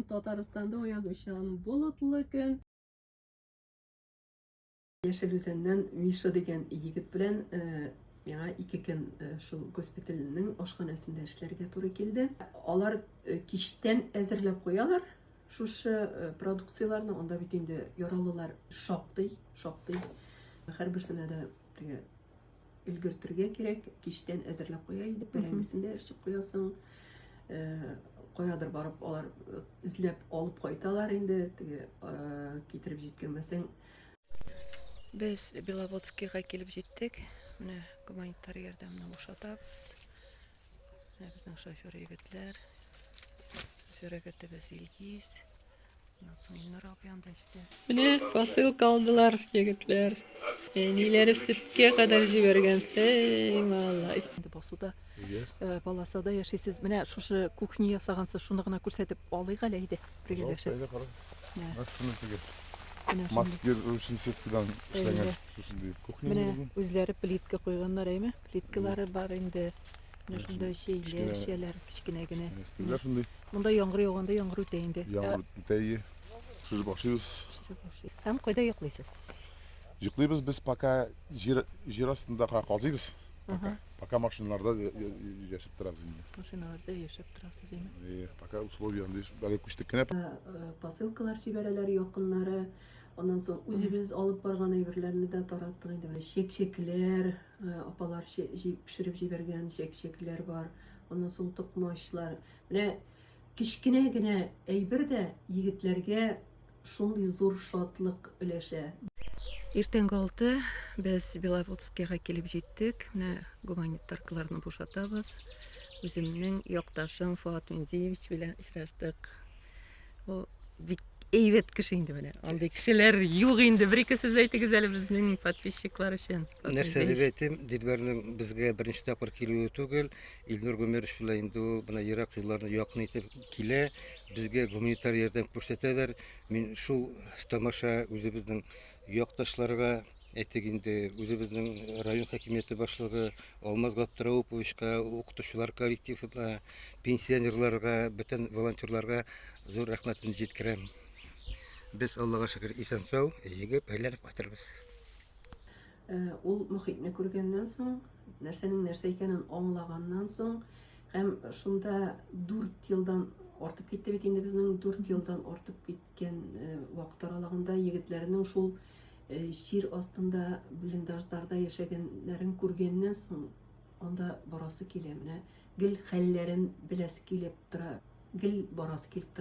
күн, Татарстанда о язучан болотлы күн. Яшел Үзәннән Миша дигән егет белән миңа 2 көн шул госпитальнең ашханәсендә эшләргә туры килде. Алар кичтән әзерләп куялар шушы продукцияларны, анда бит инде яралылар шактый. Һәрберсенә дә теге өлгертергә кирәк, кичтән әзерләп куя иде, бәрәңгесендә эчеп куясың. Каядыр барып алар эзләп алып кайталар инде, теге китереп җиткермәсәң. Без Беловодскига килеп җиттек. Менә гуманитар ярдәмне бушатабыз. Менә безнең шофер егетләр. Шөрәгәтебез Илгиз. Насың Илнар абыянда җитә. Менә посылка алдылар егетләр. Ниләре сөткә кадәр җибәргән. Малай. Инде басуда Баласада яшисез. Менә шушы кухня ясагансы шуны гына күрсәтеп алыйк әле иде. Маскер өчен сеткадан эшләнгән шушындый кухня. Менә үзләре плитка куйганнар, әйме? Плиткалары бар инде. Менә шунда шәйләр кичкенә генә. Монда яңгыр яуганда яңгыр үтә инде. Яңгыр үтә. Шушы башыбыз. Һәм кайда йоклыйсыз? Йоклыйбыз без пока җир астында калдыйбыз. Пока машиналарда яшәп торабыз инде. Машиналарда яшәп торасыз, әйме? Пока условиянда бәлки күчтек кенә. Посылкалар җибәрәләр якыннары. Ondan soң үзебез алып барган әйберләрне дә тараттык инде. Менә чәкчәкләр, апалар пешереп җибәргән чәкчәкләр бар. Ondan соң токмачлар. Менә кичкенә генә әйбер дә егетләргә шундый зур шатлык өләшә. Иртәнге 6 без Беловодскига килеп җиттек. Менә гуманитаркаларны бушатабыз. Үземнең якташым Фуат Минзевич белән очраштык. Ул бик әйбәт кеше инде менә. Андый кешеләр юк инде. Бер-ике сүз әйтегез әле безнең подписчиклар өчен. Нәрсә дип әйтим? Дилбәрнең безгә беренче тапкыр килүе түгел. Илнур Гомеров белән инде ул бына ерак юлларны якын итеп килә. Безгә гуманитар ярдәм күрсәтәләр. Мин шул тамаша үзебезнең якташларга әйтик инде, үзебезнең район хакимияте башлыгы Алмаз Габдрауповичка, укытучылар коллективына, пенсионерларга, бөтен волонтерларга зур рәхмәтемне җиткерәм. Без Аллага шөкер исән-сау, җигеп әйләнеп кайтырбыз. Ул мөхитне күргәннән соң, нәрсәнең нәрсә икәнен аңлаганнан соң, һәм шунда 4 елдан артып китте бит инде безнең 4 елдан артып киткән вакыт аралыгында егетләрнең шул җир астында блиндажларда яшәгәннәрен күргәннән соң, анда барасы килә. Менә гел хәлләрен беләсе килеп тора, гел барасы килеп тора.